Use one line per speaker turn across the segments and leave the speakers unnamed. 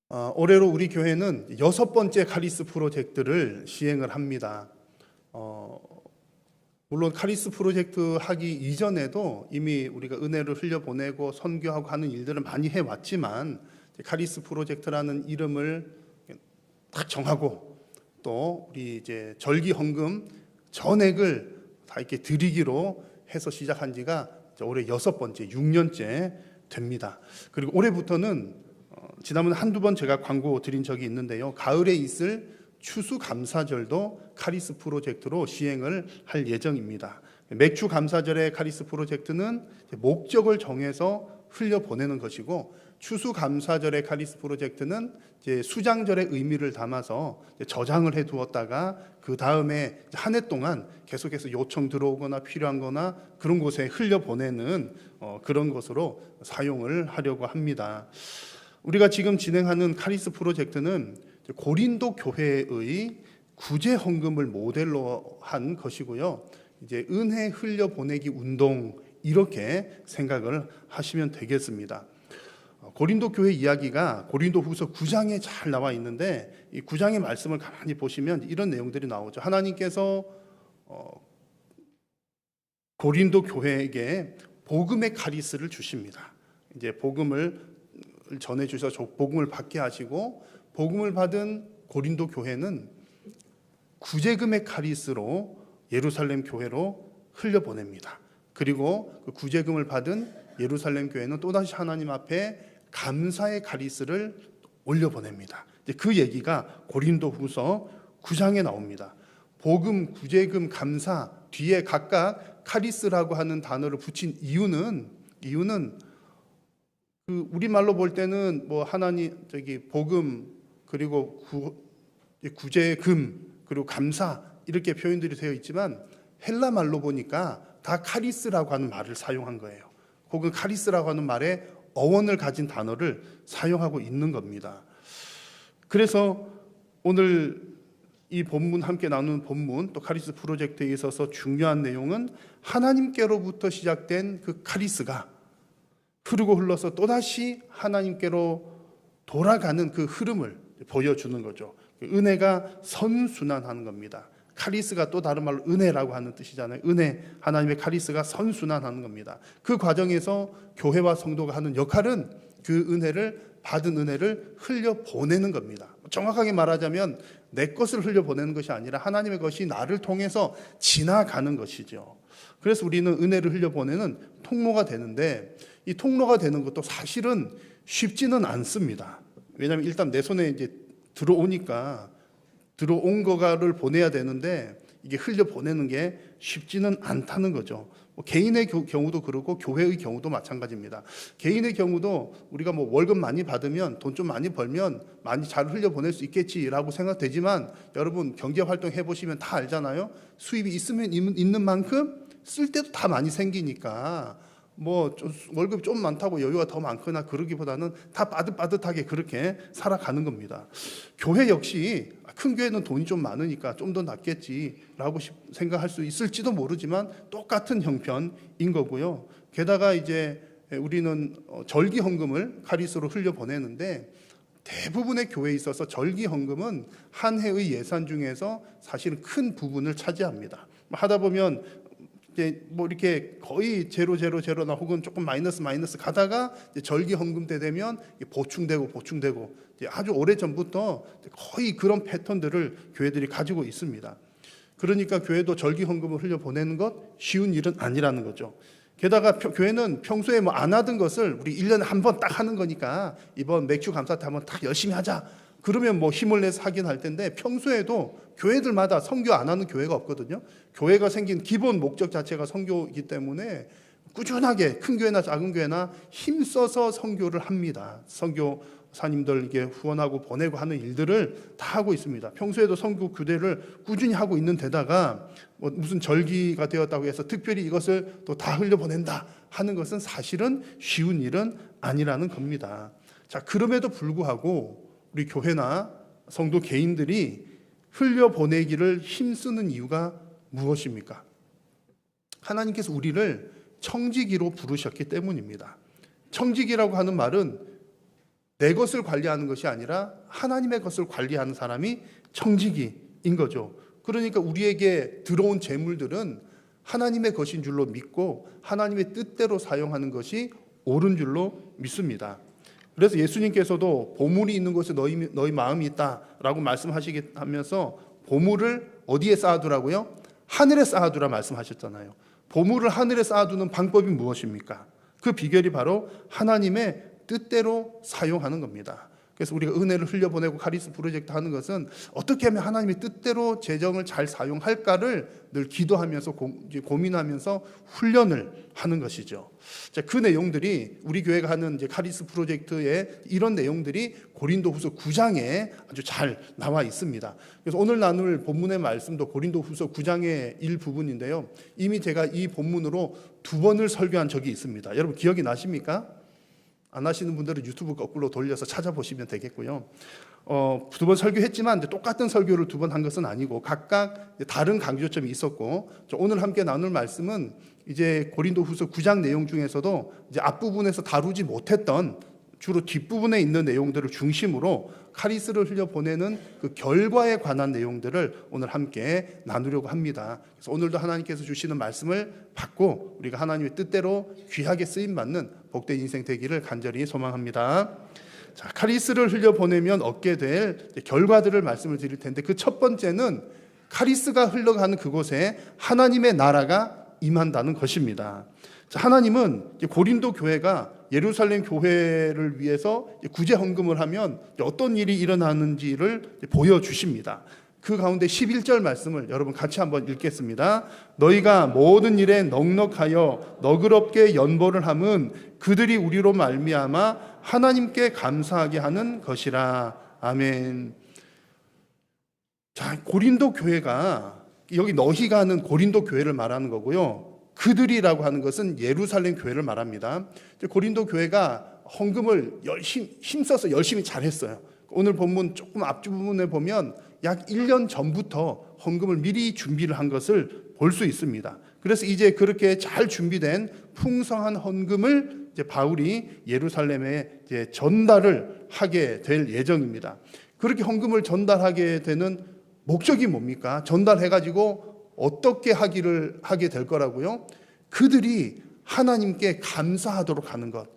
올해로 우리 교회는 6번째 카리스 프로젝트를 시행을 합니다. 물론 카리스 프로젝트 하기 이전에도 이미 우리가 은혜를 흘려보내고 선교하고 하는 일들을 많이 해왔지만, 카리스 프로젝트라는 이름을 딱 정하고 또 우리 이제 절기 헌금 전액을 다 이렇게 드리기로 해서 시작한 지가 올해 6번째, 6년째 됩니다. 그리고 올해부터는 지난번에 한두 번 제가 광고 드린 적이 있는데요, 가을에 있을 추수감사절도 카리스 프로젝트로 시행을 할 예정입니다. 맥주 감사절의 카리스 프로젝트는 목적을 정해서 흘려보내는 것이고, 추수감사절의 카리스 프로젝트는 이제 수장절의 의미를 담아서 저장을 해두었다가 그 다음에 한 해 동안 계속해서 요청 들어오거나 필요한 거나 그런 곳에 흘려보내는 그런 것으로 사용을 하려고 합니다. 우리가 지금 진행하는 카리스 프로젝트는 고린도 교회의 구제 헌금을 모델로 한 것이고요. 이제 은혜 흘려 보내기 운동, 이렇게 생각을 하시면 되겠습니다. 고린도 교회 이야기가 고린도후서 9장에 잘 나와 있는데, 이 9장의 말씀을 가만히 보시면 이런 내용들이 나오죠. 하나님께서 고린도 교회에게 복음의 카리스를 주십니다. 이제 복음을 전해 주셔서 복음을 받게 하시고, 복음을 받은 고린도 교회는 구제금의 카리스로 예루살렘 교회로 흘려보냅니다. 그리고 그 구제금을 받은 예루살렘 교회는 또다시 하나님 앞에 감사의 카리스를 올려보냅니다. 그 얘기가 고린도후서 9장에 나옵니다. 복음, 구제금, 감사 뒤에 각각 카리스라고 하는 단어를 붙인 이유는 그 우리말로 볼 때는 뭐 하나님 복음, 그리고 구제금, 그리고 감사, 이렇게 표현들이 되어 있지만 헬라 말로 보니까 다 카리스라고 하는 말을 사용한 거예요. 혹은 카리스라고 하는 말에 어원을 가진 단어를 사용하고 있는 겁니다. 그래서 오늘 이 본문, 함께 나누는 본문, 또 카리스 프로젝트에 있어서 중요한 내용은 하나님께로부터 시작된 그 카리스가 흐르고 흘러서 또다시 하나님께로 돌아가는 그 흐름을 보여주는 거죠. 은혜가 선순환하는 겁니다. 카리스가 또 다른 말로 은혜라고 하는 뜻이잖아요. 은혜, 하나님의 카리스가 선순환하는 겁니다. 그 과정에서 교회와 성도가 하는 역할은 그 은혜를, 받은 은혜를 흘려보내는 겁니다. 정확하게 말하자면 내 것을 흘려보내는 것이 아니라 하나님의 것이 나를 통해서 지나가는 것이죠. 그래서 우리는 은혜를 흘려보내는 통로가 되는데, 이 통로가 되는 것도 사실은 쉽지는 않습니다. 왜냐하면 일단 내 손에 이제 들어오니까 들어온 거를 보내야 되는데, 이게 흘려보내는 게 쉽지는 않다는 거죠. 개인의 경우도 그렇고 교회의 경우도 마찬가지입니다. 개인의 경우도 우리가 뭐 월급 많이 받으면, 돈 좀 많이 벌면 많이 잘 흘려보낼 수 있겠지라고 생각되지만, 여러분 경제활동 해보시면 다 알잖아요. 수입이 있으면 있는 만큼 쓸 때도 다 많이 생기니까 뭐 월급이 좀 많다고 여유가 더 많거나 그러기보다는 다 빠듯빠듯하게 그렇게 살아가는 겁니다. 교회 역시 큰 교회는 돈이 좀 많으니까 좀 더 낫겠지라고 생각할 수 있을지도 모르지만 똑같은 형편인 거고요. 게다가 이제 우리는 절기 헌금을 카리스로 흘려보내는데, 대부분의 교회에 있어서 절기 헌금은 한 해의 예산 중에서 사실은 큰 부분을 차지합니다. 하다 보면 뭐 이렇게 거의 제로나 혹은 조금 마이너스 가다가 절기 헌금 때 되면 보충되고 아주 오래 전부터 거의 그런 패턴들을 교회들이 가지고 있습니다. 그러니까 교회도 절기 헌금을 흘려보내는 것 쉬운 일은 아니라는 거죠. 게다가 교회는 평소에 뭐 안 하던 것을 우리 1년에 한 번 딱 하는 거니까 이번 맥주 감사 때 한번 딱 열심히 하자, 그러면 뭐 힘을 내서 하긴 할 텐데, 평소에도 교회들마다 선교 안 하는 교회가 없거든요. 교회가 생긴 기본 목적 자체가 선교이기 때문에 꾸준하게 큰 교회나 작은 교회나 힘써서 선교를 합니다. 선교사님들 이게 후원하고 보내고 하는 일들을 다 하고 있습니다. 평소에도 선교 교대를 꾸준히 하고 있는 데다가 뭐 무슨 절기가 되었다고 해서 특별히 이것을 또 다 흘려보낸다 하는 것은 사실은 쉬운 일은 아니라는 겁니다. 자, 그럼에도 불구하고 우리 교회나 성도 개인들이 흘려보내기를 힘쓰는 이유가 무엇입니까? 하나님께서 우리를 청지기로 부르셨기 때문입니다. 청지기라고 하는 말은 내 것을 관리하는 것이 아니라 하나님의 것을 관리하는 사람이 청지기인 거죠. 그러니까 우리에게 들어온 재물들은 하나님의 것인 줄로 믿고 하나님의 뜻대로 사용하는 것이 옳은 줄로 믿습니다. 그래서 예수님께서도 보물이 있는 곳에 너희 마음이 있다라고 말씀하시면서 보물을 어디에 쌓아두라고요? 하늘에 쌓아두라 말씀하셨잖아요. 보물을 하늘에 쌓아두는 방법이 무엇입니까? 그 비결이 바로 하나님의 뜻대로 사용하는 겁니다. 그래서 우리가 은혜를 흘려보내고 카리스 프로젝트 하는 것은 어떻게 하면 하나님의 뜻대로 재정을 잘 사용할까를 늘 기도하면서 고민하면서 훈련을 하는 것이죠. 자, 그 내용들이 우리 교회가 하는 이제 카리스 프로젝트의 이런 내용들이 고린도후서 9장에 아주 잘 나와 있습니다. 그래서 오늘 나눌 본문의 말씀도 고린도후서 9장의 일부분인데요. 이미 제가 이 본문으로 2번을 설교한 적이 있습니다. 여러분 기억이 나십니까? 안 하시는 분들은 유튜브 거꾸로 돌려서 찾아보시면 되겠고요. 2번 설교했지만 똑같은 설교를 2번 한 것은 아니고 각각 다른 강조점이 있었고, 오늘 함께 나눌 말씀은 이제 고린도후서 9장 내용 중에서도 이제 앞부분에서 다루지 못했던 주로 뒷부분에 있는 내용들을 중심으로 카리스를 흘려보내는 그 결과에 관한 내용들을 오늘 함께 나누려고 합니다. 그래서 오늘도 하나님께서 주시는 말씀을 받고 우리가 하나님의 뜻대로 귀하게 쓰임받는 복된 인생 되기를 간절히 소망합니다. 자, 카리스를 흘려보내면 얻게 될 결과들을 말씀을 드릴 텐데, 그 첫 번째는 카리스가 흘러가는 그곳에 하나님의 나라가 임한다는 것입니다. 자, 하나님은 고린도 교회가 예루살렘 교회를 위해서 구제 헌금을 하면 어떤 일이 일어나는지를 보여주십니다. 그 가운데 11절 말씀을 여러분 같이 한번 읽겠습니다. 너희가 모든 일에 넉넉하여 너그럽게 연보를 함은 그들이 우리로 말미암아 하나님께 감사하게 하는 것이라. 아멘. 자, 고린도 교회가, 여기 너희가 하는 고린도 교회를 말하는 거고요. 그들이라고 하는 것은 예루살렘 교회를 말합니다. 고린도 교회가 헌금을 힘써서 열심히 잘했어요. 오늘 본문 조금 앞부분에 보면 약 1년 전부터 헌금을 미리 준비를 한 것을 볼 수 있습니다. 그래서 이제 그렇게 잘 준비된 풍성한 헌금을 이제 바울이 예루살렘에 이제 전달을 하게 될 예정입니다. 그렇게 헌금을 전달하게 되는 목적이 뭡니까? 전달해가지고 어떻게 하게 될 거라고요? 그들이 하나님께 감사하도록 하는 것.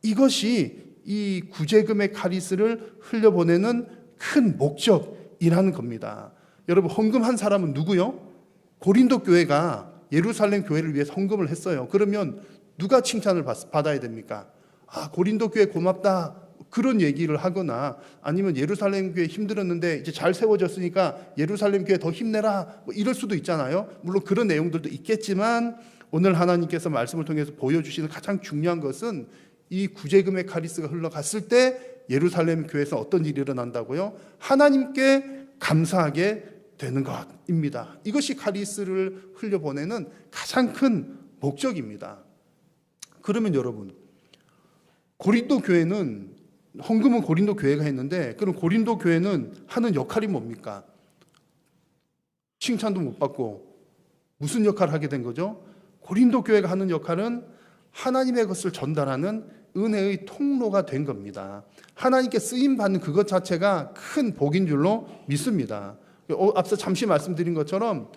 이것이 이 구제금의 카리스를 흘려보내는 큰 목적이라는 겁니다. 여러분, 헌금한 사람은 누구요? 고린도 교회가 예루살렘 교회를 위해서 헌금을 했어요. 그러면 누가 칭찬을 받아야 됩니까? 아, 고린도 교회 고맙다. 그런 얘기를 하거나, 아니면 예루살렘 교회 힘들었는데 이제 잘 세워졌으니까 예루살렘 교회 더 힘내라, 뭐 이럴 수도 있잖아요. 물론 그런 내용들도 있겠지만 오늘 하나님께서 말씀을 통해서 보여주시는 가장 중요한 것은 이 구제금의 카리스가 흘러갔을 때 예루살렘 교회에서 어떤 일이 일어난다고요? 하나님께 감사하게 되는 것입니다. 이것이 카리스를 흘려보내는 가장 큰 목적입니다. 그러면 여러분, 고린도 교회는 헌금은 고린도 교회가 했는데, 그럼 고린도 교회는 하는 역할이 뭡니까? 칭찬도 못 받고 무슨 역할을 하게 된 거죠? 고린도 교회가 하는 역할은 하나님의 것을 전달하는 은혜의 통로가 된 겁니다. 하나님께 쓰임받는 그것 자체가 큰 복인 줄로 믿습니다. 앞서 잠시 말씀드린 것처럼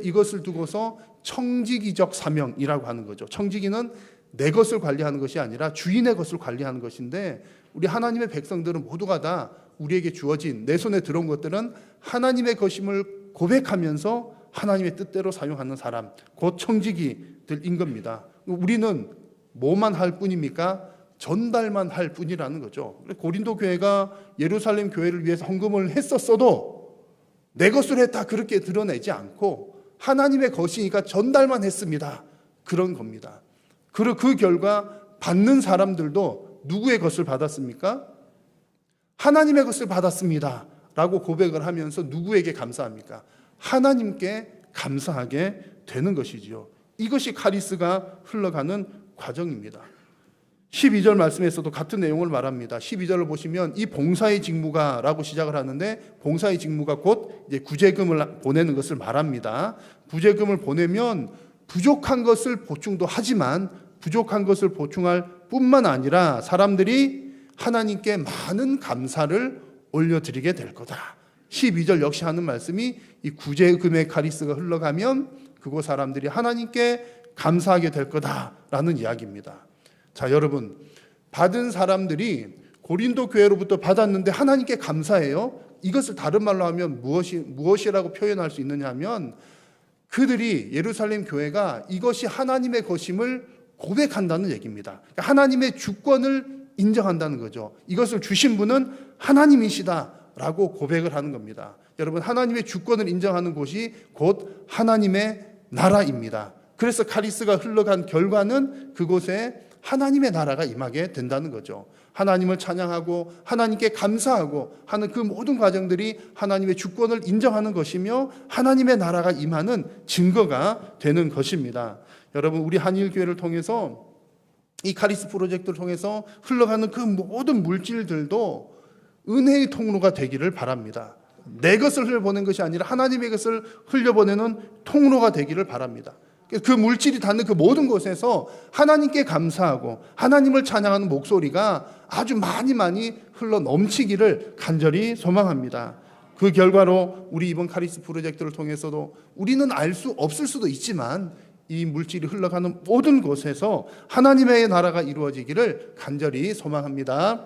이것을 두고서 청지기적 사명이라고 하는 거죠. 청지기는 내 것을 관리하는 것이 아니라 주인의 것을 관리하는 것인데, 우리 하나님의 백성들은 모두가 다 우리에게 주어진, 내 손에 들어온 것들은 하나님의 것임을 고백하면서 하나님의 뜻대로 사용하는 사람, 곧 청지기들인 겁니다. 우리는 뭐만 할 뿐입니까? 전달만 할 뿐이라는 거죠. 고린도 교회가 예루살렘 교회를 위해서 헌금을 했었어도 내 것을 했다 그렇게 드러내지 않고 하나님의 것이니까 전달만 했습니다. 그런 겁니다. 그 결과 받는 사람들도 누구의 것을 받았습니까? 하나님의 것을 받았습니다 라고 고백을 하면서 누구에게 감사합니까? 하나님께 감사하게 되는 것이지요. 이것이 카리스가 흘러가는 과정입니다. 12절 말씀에서도 같은 내용을 말합니다. 12절을 보시면 이 봉사의 직무가 라고 시작을 하는데, 봉사의 직무가 곧 이제 구제금을 보내는 것을 말합니다. 구제금을 보내면 부족한 것을 보충도 하지만 부족한 것을 보충할 뿐만 아니라 사람들이 하나님께 많은 감사를 올려드리게 될 거다. 12절 역시 하는 말씀이 이 구제금의 카리스가 흘러가면 그곳 사람들이 하나님께 감사하게 될 거다라는 이야기입니다. 자, 여러분, 받은 사람들이 고린도 교회로부터 받았는데 하나님께 감사해요. 이것을 다른 말로 하면 무엇이라고 표현할 수 있느냐 하면 그들이 예루살렘 교회가 이것이 하나님의 것임을 고백한다는 얘기입니다. 그러니까 하나님의 주권을 인정한다는 거죠. 이것을 주신 분은 하나님이시다라고 고백을 하는 겁니다. 여러분, 하나님의 주권을 인정하는 곳이 곧 하나님의 나라입니다. 그래서 카리스가 흘러간 결과는 그곳에 하나님의 나라가 임하게 된다는 거죠. 하나님을 찬양하고 하나님께 감사하고 하는 그 모든 과정들이 하나님의 주권을 인정하는 것이며 하나님의 나라가 임하는 증거가 되는 것입니다. 여러분, 우리 한일교회를 통해서 이 카리스 프로젝트를 통해서 흘러가는 그 모든 물질들도 은혜의 통로가 되기를 바랍니다. 내 것을 흘려보낸 것이 아니라 하나님의 것을 흘려보내는 통로가 되기를 바랍니다. 그 물질이 닿는 그 모든 곳에서 하나님께 감사하고 하나님을 찬양하는 목소리가 아주 많이 흘러 넘치기를 간절히 소망합니다. 그 결과로 우리 이번 카리스 프로젝트를 통해서도 우리는 알 수 없을 수도 있지만 이 물질이 흘러가는 모든 곳에서 하나님의 나라가 이루어지기를 간절히 소망합니다.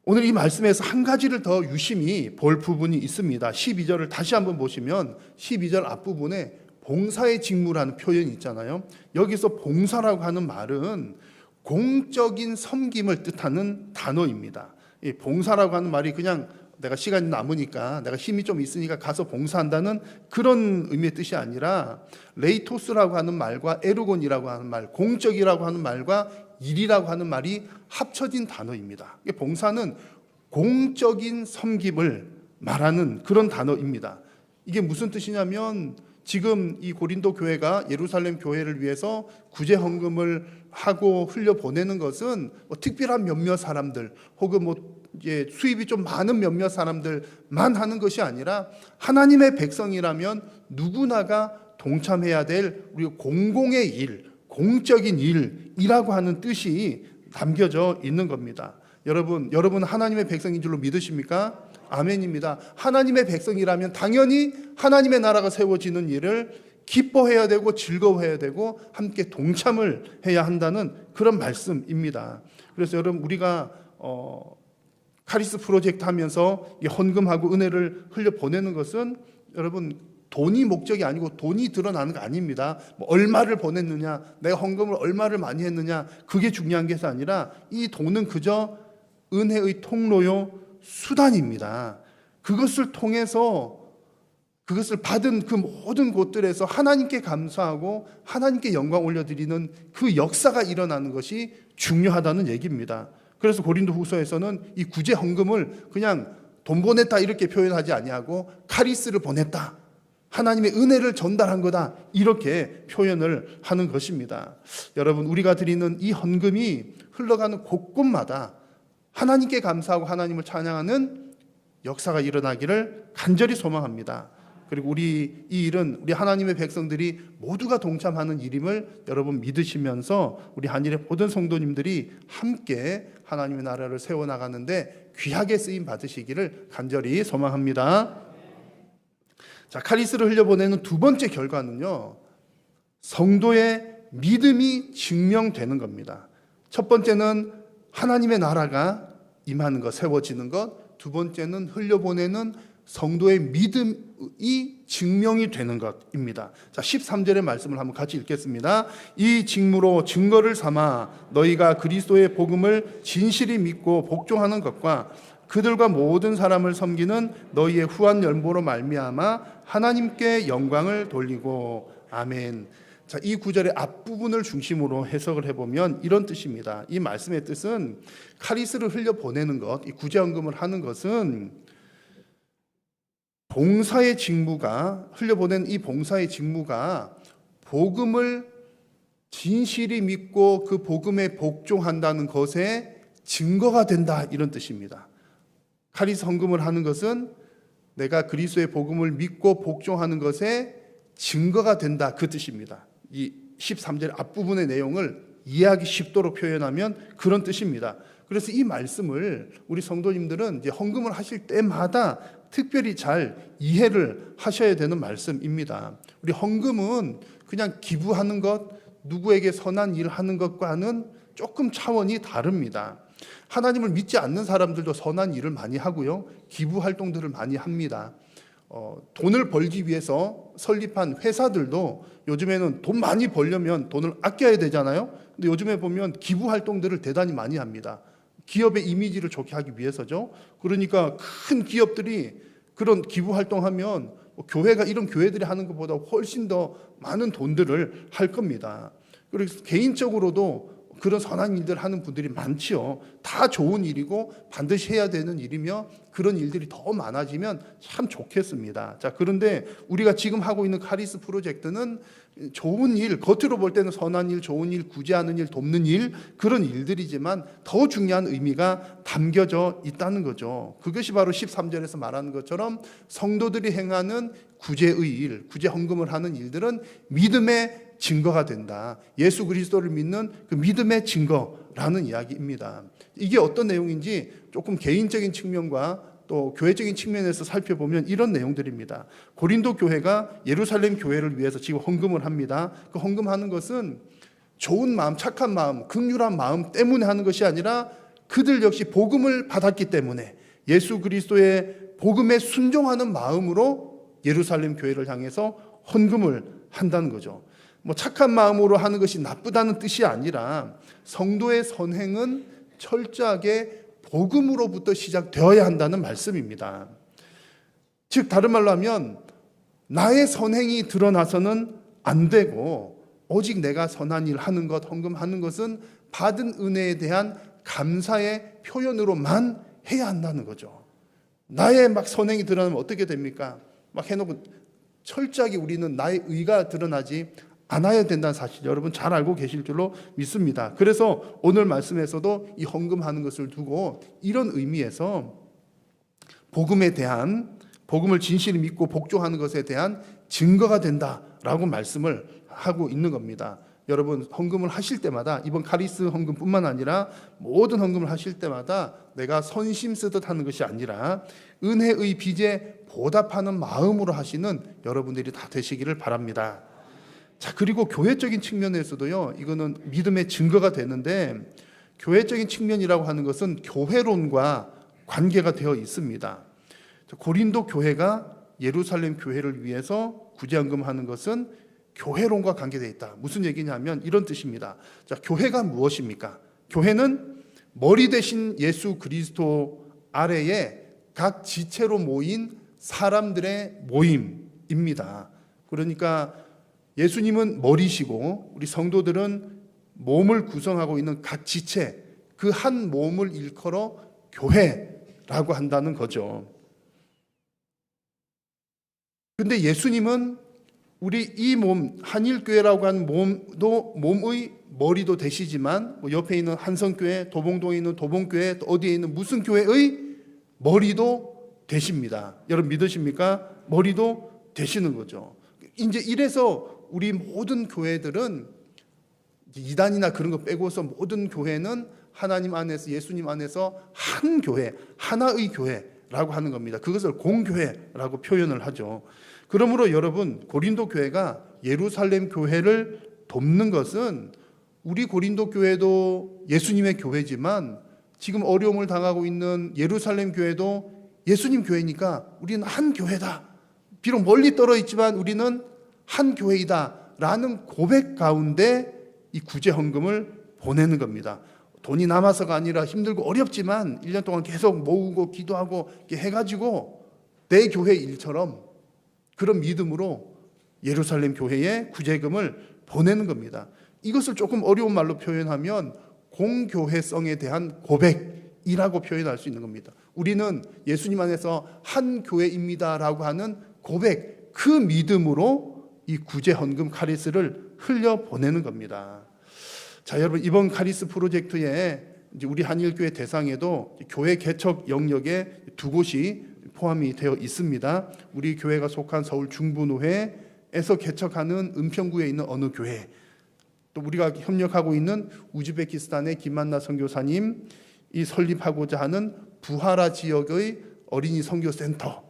오늘 이 말씀에서 한 가지를 더 유심히 볼 부분이 있습니다. 12절을 다시 한번 보시면 12절 앞부분에 봉사의 직무라는 표현이 있잖아요. 여기서 봉사라고 하는 말은 공적인 섬김을 뜻하는 단어입니다. 이 봉사라고 하는 말이 그냥 내가 시간이 남으니까 내가 힘이 좀 있으니까 가서 봉사한다는 그런 의미의 뜻이 아니라 레이토스라고 하는 말과 에르곤이라고 하는 말, 공적이라고 하는 말과 일이라고 하는 말이 합쳐진 단어입니다. 봉사는 공적인 섬김을 말하는 그런 단어입니다. 이게 무슨 뜻이냐면 지금 이 고린도 교회가 예루살렘 교회를 위해서 구제 헌금을 하고 흘려보내는 것은 뭐 특별한 몇몇 사람들 혹은 뭐 수입이 좀 많은 몇몇 사람들만 하는 것이 아니라 하나님의 백성이라면 누구나가 동참해야 될 우리 공공의 일, 공적인 일이라고 하는 뜻이 담겨져 있는 겁니다. 여러분 하나님의 백성인 줄로 믿으십니까? 아멘입니다. 하나님의 백성이라면 당연히 하나님의 나라가 세워지는 일을 기뻐해야 되고 즐거워해야 되고 함께 동참을 해야 한다는 그런 말씀입니다. 그래서 여러분, 우리가 카리스 프로젝트 하면서 헌금하고 은혜를 흘려보내는 것은 여러분 돈이 목적이 아니고 돈이 드러나는 거 아닙니다. 뭐 얼마를 보냈느냐, 내가 헌금을 얼마를 많이 했느냐, 그게 중요한 것이 아니라 이 돈은 그저 은혜의 통로요 수단입니다. 그것을 통해서 그것을 받은 그 모든 곳들에서 하나님께 감사하고 하나님께 영광 올려드리는 그 역사가 일어나는 것이 중요하다는 얘기입니다. 그래서 고린도 후서에서는 이 구제 헌금을 그냥 돈 보냈다 이렇게 표현하지 아니하고 카리스를 보냈다, 하나님의 은혜를 전달한 거다, 이렇게 표현을 하는 것입니다. 여러분, 우리가 드리는 이 헌금이 흘러가는 곳곳마다 하나님께 감사하고 하나님을 찬양하는 역사가 일어나기를 간절히 소망합니다. 그리고 이 일은 우리 하나님의 백성들이 모두가 동참하는 일임을 여러분 믿으시면서 우리 한일의 모든 성도님들이 함께 하나님의 나라를 세워나가는데 귀하게 쓰임 받으시기를 간절히 소망합니다. 자, 카리스를 흘려보내는 두 번째 결과는요, 성도의 믿음이 증명되는 겁니다. 첫 번째는 하나님의 나라가 임하는 것, 세워지는 것. 두 번째는 흘려보내는 성도의 믿음이 증명이 되는 것입니다. 자, 13절의 말씀을 한번 같이 읽겠습니다. 이 직무로 증거를 삼아 너희가 그리스도의 복음을 진실히 믿고 복종하는 것과 그들과 모든 사람을 섬기는 너희의 후한 연보로 말미암아 하나님께 영광을 돌리고. 아멘. 자, 이 구절의 앞부분을 중심으로 해석을 해보면 이런 뜻입니다. 이 말씀의 뜻은 카리스를 흘려보내는 것, 이 구제헌금을 하는 것은 봉사의 직무가, 흘려보낸 이 봉사의 직무가 복음을 진실히 믿고 그 복음에 복종한다는 것에 증거가 된다, 이런 뜻입니다. 카리스 헌금을 하는 것은 내가 그리스도의 복음을 믿고 복종하는 것에 증거가 된다, 그 뜻입니다. 이 13절 앞부분의 내용을 이해하기 쉽도록 표현하면 그런 뜻입니다. 그래서 이 말씀을 우리 성도님들은 이제 헌금을 하실 때마다 특별히 잘 이해를 하셔야 되는 말씀입니다. 우리 헌금은 그냥 기부하는 것, 누구에게 선한 일 하는 것과는 조금 차원이 다릅니다. 하나님을 믿지 않는 사람들도 선한 일을 많이 하고요, 기부 활동들을 많이 합니다. 돈을 벌기 위해서 설립한 회사들도 요즘에는 돈 많이 벌려면 돈을 아껴야 되잖아요. 근데 요즘에 보면 기부 활동들을 대단히 많이 합니다. 기업의 이미지를 좋게 하기 위해서죠. 그러니까 큰 기업들이 그런 기부 활동하면 교회가 이런 교회들이 하는 것보다 훨씬 더 많은 돈들을 할 겁니다. 그래서 개인적으로도 그런 선한 일들 하는 분들이 많지요. 다 좋은 일이고 반드시 해야 되는 일이며 그런 일들이 더 많아지면 참 좋겠습니다. 자, 그런데 우리가 지금 하고 있는 카리스 프로젝트는 좋은 일, 겉으로 볼 때는 선한 일, 좋은 일, 구제하는 일, 돕는 일, 그런 일들이지만 더 중요한 의미가 담겨져 있다는 거죠. 그것이 바로 13절에서 말하는 것처럼 성도들이 행하는 구제의 일, 구제 헌금을 하는 일들은 믿음의 증거가 된다. 예수 그리스도를 믿는 그 믿음의 증거라는 이야기입니다. 이게 어떤 내용인지 조금 개인적인 측면과 또 교회적인 측면에서 살펴보면 이런 내용들입니다. 고린도 교회가 예루살렘 교회를 위해서 지금 헌금을 합니다. 그 헌금하는 것은 좋은 마음, 착한 마음, 긍휼한 마음 때문에 하는 것이 아니라 그들 역시 복음을 받았기 때문에 예수 그리스도의 복음에 순종하는 마음으로 예루살렘 교회를 향해서 헌금을 한다는 거죠. 착한 마음으로 하는 것이 나쁘다는 뜻이 아니라 성도의 선행은 철저하게 복음으로부터 시작되어야 한다는 말씀입니다. 즉 다른 말로 하면 나의 선행이 드러나서는 안 되고 오직 내가 선한 일 하는 것, 헌금하는 것은 받은 은혜에 대한 감사의 표현으로만 해야 한다는 거죠. 나의 선행이 드러나면 어떻게 됩니까? 해놓고 철저하게 우리는 나의 의가 드러나지 않아야 된다는 사실 여러분 잘 알고 계실 줄로 믿습니다. 그래서 오늘 말씀에서도 이 헌금하는 것을 두고 이런 의미에서 복음에 대한, 복음을 진실히 믿고 복종하는 것에 대한 증거가 된다라고 말씀을 하고 있는 겁니다. 여러분 헌금을 하실 때마다, 이번 카리스 헌금뿐만 아니라 모든 헌금을 하실 때마다 내가 선심 쓰듯 하는 것이 아니라 은혜의 빚에 보답하는 마음으로 하시는 여러분들이 다 되시기를 바랍니다. 자, 그리고 교회적인 측면에서도요, 이거는 믿음의 증거가 되는데, 교회적인 측면이라고 하는 것은 교회론과 관계가 되어 있습니다. 고린도 교회가 예루살렘 교회를 위해서 구제헌금하는 것은 교회론과 관계되어 있다. 무슨 얘기냐면 이런 뜻입니다. 자, 교회가 무엇입니까? 교회는 머리 대신 예수 그리스도 아래에 각 지체로 모인 사람들의 모임입니다. 그러니까 예수님은 머리시고 우리 성도들은 몸을 구성하고 있는 각 지체, 그 한 몸을 일컬어 교회라고 한다는 거죠. 근데 예수님은 우리 이 몸, 한일교회라고 하는 몸도 몸의 머리도 되시지만 옆에 있는 한성교회, 도봉동에 있는 도봉교회, 또 어디에 있는 무슨 교회의 머리도 되십니다. 여러분 믿으십니까? 머리도 되시는 거죠. 이제 이래서 우리 모든 교회들은 이단이나 그런 거 빼고서 모든 교회는 하나님 안에서, 예수님 안에서 한 교회, 하나의 교회라고 하는 겁니다. 그것을 공교회라고 표현을 하죠. 그러므로 여러분 고린도 교회가 예루살렘 교회를 돕는 것은 우리 고린도 교회도 예수님의 교회지만 지금 어려움을 당하고 있는 예루살렘 교회도 예수님 교회니까 우리는 한 교회다. 비록 멀리 떨어 있지만 우리는 한 교회이다 라는 고백 가운데 이 구제 헌금을 보내는 겁니다. 돈이 남아서가 아니라 힘들고 어렵지만 1년 동안 계속 모으고 기도하고 이렇게 해가지고 내 교회 일처럼 그런 믿음으로 예루살렘 교회에 구제금을 보내는 겁니다. 이것을 조금 어려운 말로 표현하면 공교회성에 대한 고백이라고 표현할 수 있는 겁니다. 우리는 예수님 안에서 한 교회입니다라고 하는 고백, 그 믿음으로 이 구제 헌금 카리스를 흘려 보내는 겁니다. 자, 여러분 이번 카리스 프로젝트에 이제 우리 한일교회 대상에도 교회 개척 영역에 두 곳이 포함이 되어 있습니다. 우리 교회가 속한 서울 중부노회에서 개척하는 은평구에 있는 어느 교회, 또 우리가 협력하고 있는 우즈베키스탄의 김만나 선교사님 이 설립하고자 하는 부하라 지역의 어린이 선교센터.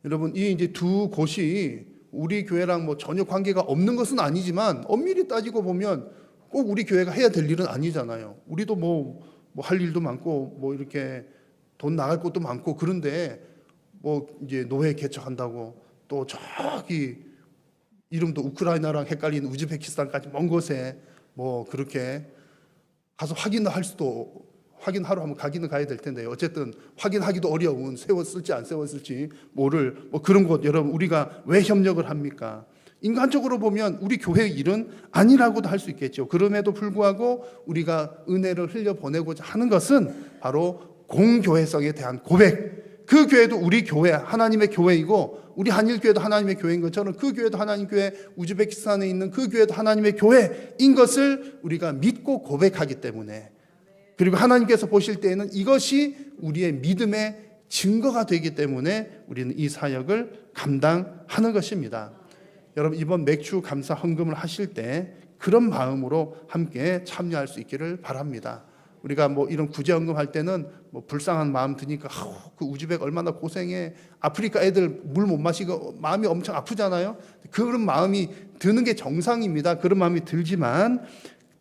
여러분, 이 이제 두 곳이 우리 교회랑 뭐 전혀 관계가 없는 것은 아니지만 엄밀히 따지고 보면 꼭 우리 교회가 해야 될 일은 아니잖아요. 우리도 뭐 할 일도 많고 뭐 이렇게 돈 나갈 것도 많고, 그런데 뭐 이제 노회 개척한다고 또 저기 이름도 우크라이나랑 헷갈리는 우즈베키스탄까지 먼 곳에 뭐 그렇게 가서 확인하러 한번 가기는 가야 될 텐데요. 어쨌든 확인하기도 어려운, 세웠을지 안 세웠을지 모를 뭐 그런 곳, 여러분 우리가 왜 협력을 합니까? 인간적으로 보면 우리 교회의 일은 아니라고도 할 수 있겠죠. 그럼에도 불구하고 우리가 은혜를 흘려보내고자 하는 것은 바로 공교회성에 대한 고백. 그 교회도 우리 교회, 하나님의 교회이고, 우리 한일교회도 하나님의 교회인 것처럼 그 교회도 하나님 교회, 우즈베키스탄에 있는 그 교회도 하나님의 교회인 것을 우리가 믿고 고백하기 때문에, 그리고 하나님께서 보실 때에는 이것이 우리의 믿음의 증거가 되기 때문에 우리는 이 사역을 감당하는 것입니다. 여러분, 이번 맥주 감사 헌금을 하실 때 그런 마음으로 함께 참여할 수 있기를 바랍니다. 우리가 뭐 이런 구제 헌금할 때는 뭐 불쌍한 마음 드니까 그 우즈벡 얼마나 고생해, 아프리카 애들 물 못 마시고 마음이 엄청 아프잖아요. 그런 마음이 드는 게 정상입니다. 그런 마음이 들지만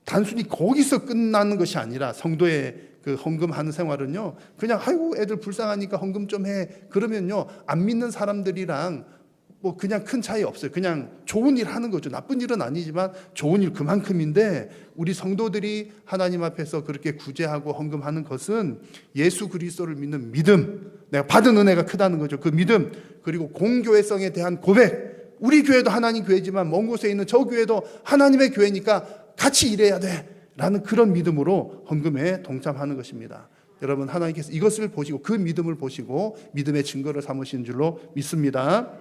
단순히 거기서 끝나는 것이 아니라 성도의 그 헌금하는 생활은요, 그냥 아이고 애들 불쌍하니까 헌금 좀 해 그러면요 안 믿는 사람들이랑 뭐 그냥 큰 차이 없어요. 그냥 좋은 일 하는 거죠. 나쁜 일은 아니지만 좋은 일 그만큼인데, 우리 성도들이 하나님 앞에서 그렇게 구제하고 헌금하는 것은 예수 그리스도를 믿는 믿음, 내가 받은 은혜가 크다는 거죠. 그 믿음, 그리고 공교회성에 대한 고백. 우리 교회도 하나님 교회지만 먼 곳에 있는 저 교회도 하나님의 교회니까 같이 일해야 돼 라는 그런 믿음으로 헌금에 동참하는 것입니다. 여러분, 하나님께서 이것을 보시고 그 믿음을 보시고 믿음의 증거를 삼으신 줄로 믿습니다.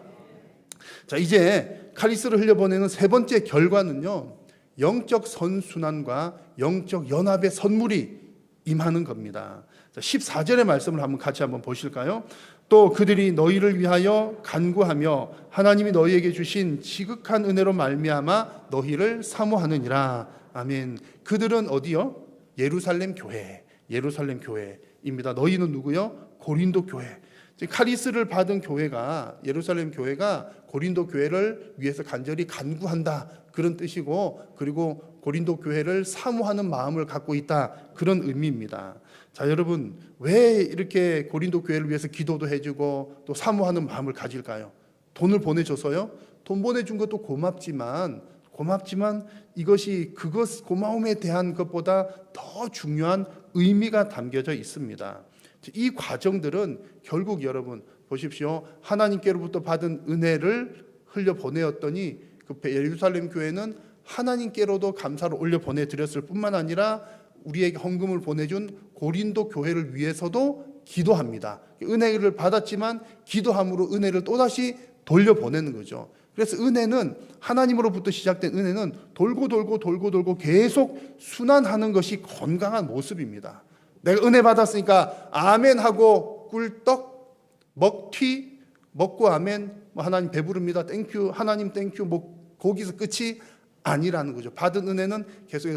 자, 이제 카리스를 흘려보내는 세 번째 결과는요, 영적 선순환과 영적 연합의 선물이 임하는 겁니다. 자, 14절의 말씀을 같이 한번 보실까요? 또 그들이 너희를 위하여 간구하며 하나님이 너희에게 주신 지극한 은혜로 말미암아 너희를 사모하느니라. 아멘. 그들은 어디요? 예루살렘 교회입니다. 너희는 누구요? 고린도 교회. 카리스를 받은 교회가, 예루살렘 교회가 고린도 교회를 위해서 간절히 간구한다 그런 뜻이고, 그리고 고린도 교회를 사모하는 마음을 갖고 있다 그런 의미입니다. 자, 여러분, 왜 이렇게 고린도 교회를 위해서 기도도 해주고 또 사모하는 마음을 가질까요? 돈을 보내줘서요? 돈 보내준 것도 고맙지만 이것이 고마움에 대한 것보다 더 중요한 의미가 담겨져 있습니다. 이 과정들은 결국 여러분 보십시오. 하나님께로부터 받은 은혜를 흘려보내었더니 그 예루살렘 교회는 하나님께로도 감사를 올려 보내드렸을 뿐만 아니라 우리에게 헌금을 보내준 고린도 교회를 위해서도 기도합니다. 은혜를 받았지만 기도함으로 은혜를 또다시 돌려보내는 거죠. 그래서 은혜는, 하나님으로부터 시작된 은혜는 돌고 계속 순환하는 것이 건강한 모습입니다. 내가 은혜 받았으니까 아멘 하고 꿀떡 먹튀 먹고 아멘, 뭐 하나님 배부릅니다, 땡큐, 하나님 땡큐, 뭐 거기서 끝이 아니라는 거죠. 받은 은혜는 계속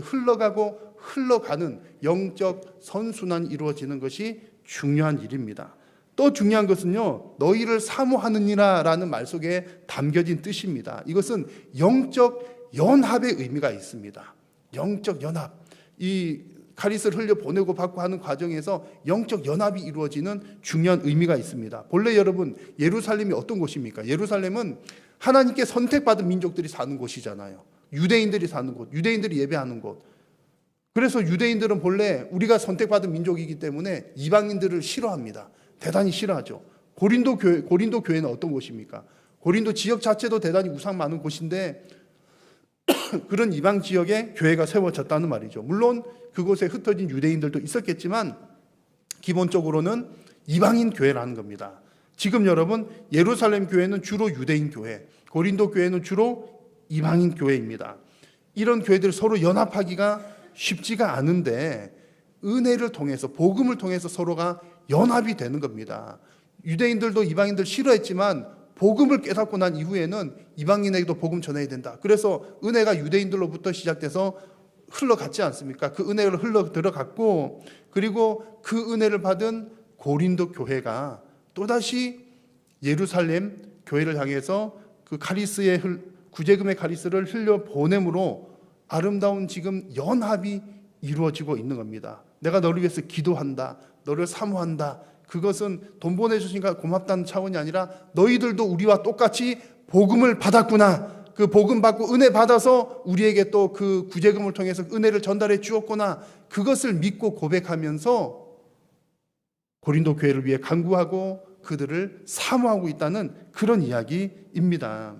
흘러가는 영적 선순환이 이루어지는 것이 중요한 일입니다. 또 중요한 것은요, 너희를 사모하느니라 라는 말 속에 담겨진 뜻입니다. 이것은 영적 연합의 의미가 있습니다. 영적 연합. 이 카리스를 흘려보내고 받고 하는 과정에서 영적 연합이 이루어지는 중요한 의미가 있습니다. 본래 여러분, 예루살렘이 어떤 곳입니까? 예루살렘은 하나님께 선택받은 민족들이 사는 곳이잖아요. 유대인들이 사는 곳, 유대인들이 예배하는 곳. 그래서 유대인들은 본래 우리가 선택받은 민족이기 때문에 이방인들을 싫어합니다. 대단히 싫어하죠. 고린도 교회는 어떤 곳입니까? 고린도 지역 자체도 대단히 우상 많은 곳인데 그런 이방 지역에 교회가 세워졌다는 말이죠. 물론 그곳에 흩어진 유대인들도 있었겠지만 기본적으로는 이방인 교회라는 겁니다. 지금 여러분, 예루살렘 교회는 주로 유대인 교회, 고린도 교회는 주로 이방인 교회입니다. 이런 교회들 서로 연합하기가 쉽지가 않은데 은혜를 통해서, 복음을 통해서 서로가 연합이 되는 겁니다. 유대인들도 이방인들 싫어했지만 복음을 깨닫고 난 이후에는 이방인에게도 복음 전해야 된다. 그래서 은혜가 유대인들로부터 시작돼서 흘러갔지 않습니까? 그 은혜를 흘러 들어갔고, 그리고 그 은혜를 받은 고린도 교회가 또다시 예루살렘 교회를 향해서 그 카리스의 구제금의 카리스를 흘려 보냄으로 아름다운 지금 연합이 이루어지고 있는 겁니다. 내가 너를 위해서 기도한다, 너를 사모한다. 그것은 돈 보내주시니까 고맙다는 차원이 아니라 너희들도 우리와 똑같이 복음을 받았구나, 그 복음 받고 은혜 받아서 우리에게 또 그 구제금을 통해서 은혜를 전달해 주었구나, 그것을 믿고 고백하면서 고린도 교회를 위해 간구하고 그들을 사모하고 있다는 그런 이야기입니다.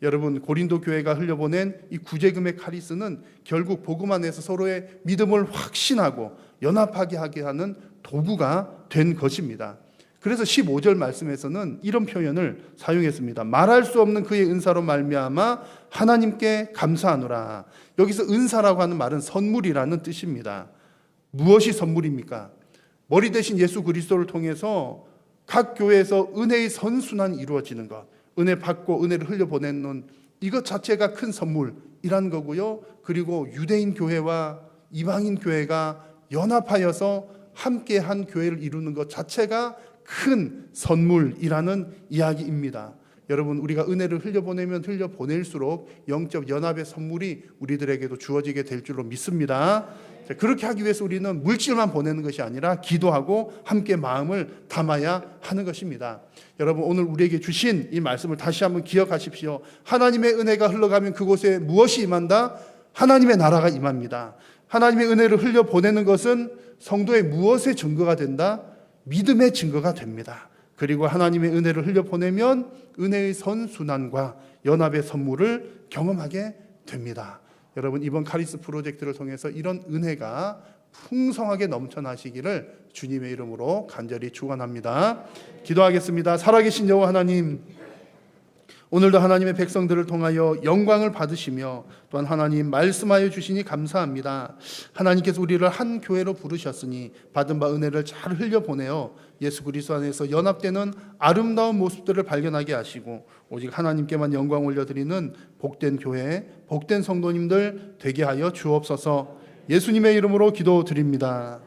여러분, 고린도 교회가 흘려보낸 이 구제금의 카리스는 결국 복음 안에서 서로의 믿음을 확신하고 연합하게 하게 하는 도구가 된 것입니다. 그래서 15절 말씀에서는 이런 표현을 사용했습니다. 말할 수 없는 그의 은사로 말미암아 하나님께 감사하노라. 여기서 은사라고 하는 말은 선물이라는 뜻입니다. 무엇이 선물입니까? 머리 대신 예수 그리스도를 통해서 각 교회에서 은혜의 선순환이 이루어지는 것, 은혜 받고 은혜를 흘려보내는 이것 자체가 큰 선물이라는 거고요. 그리고 유대인 교회와 이방인 교회가 연합하여서 함께한 교회를 이루는 것 자체가 큰 선물이라는 이야기입니다. 여러분, 우리가 은혜를 흘려보내면 흘려보낼수록 영적 연합의 선물이 우리들에게도 주어지게 될 줄로 믿습니다. 그렇게 하기 위해서 우리는 물질만 보내는 것이 아니라 기도하고 함께 마음을 담아야 하는 것입니다. 여러분, 오늘 우리에게 주신 이 말씀을 다시 한번 기억하십시오. 하나님의 은혜가 흘러가면 그곳에 무엇이 임한다? 하나님의 나라가 임합니다. 하나님의 은혜를 흘려보내는 것은 성도의 무엇의 증거가 된다? 믿음의 증거가 됩니다. 그리고 하나님의 은혜를 흘려보내면 은혜의 선순환과 연합의 선물을 경험하게 됩니다. 여러분, 이번 카리스 프로젝트를 통해서 이런 은혜가 풍성하게 넘쳐나시기를 주님의 이름으로 간절히 축원합니다. 기도하겠습니다. 살아계신 여호와 하나님, 오늘도 하나님의 백성들을 통하여 영광을 받으시며 또한 하나님 말씀하여 주시니 감사합니다. 하나님께서 우리를 한 교회로 부르셨으니 받은 바 은혜를 잘 흘려보내어 예수 그리스도 안에서 연합되는 아름다운 모습들을 발견하게 하시고 오직 하나님께만 영광 올려드리는 복된 교회, 복된 성도님들 되게 하여 주옵소서. 예수님의 이름으로 기도드립니다.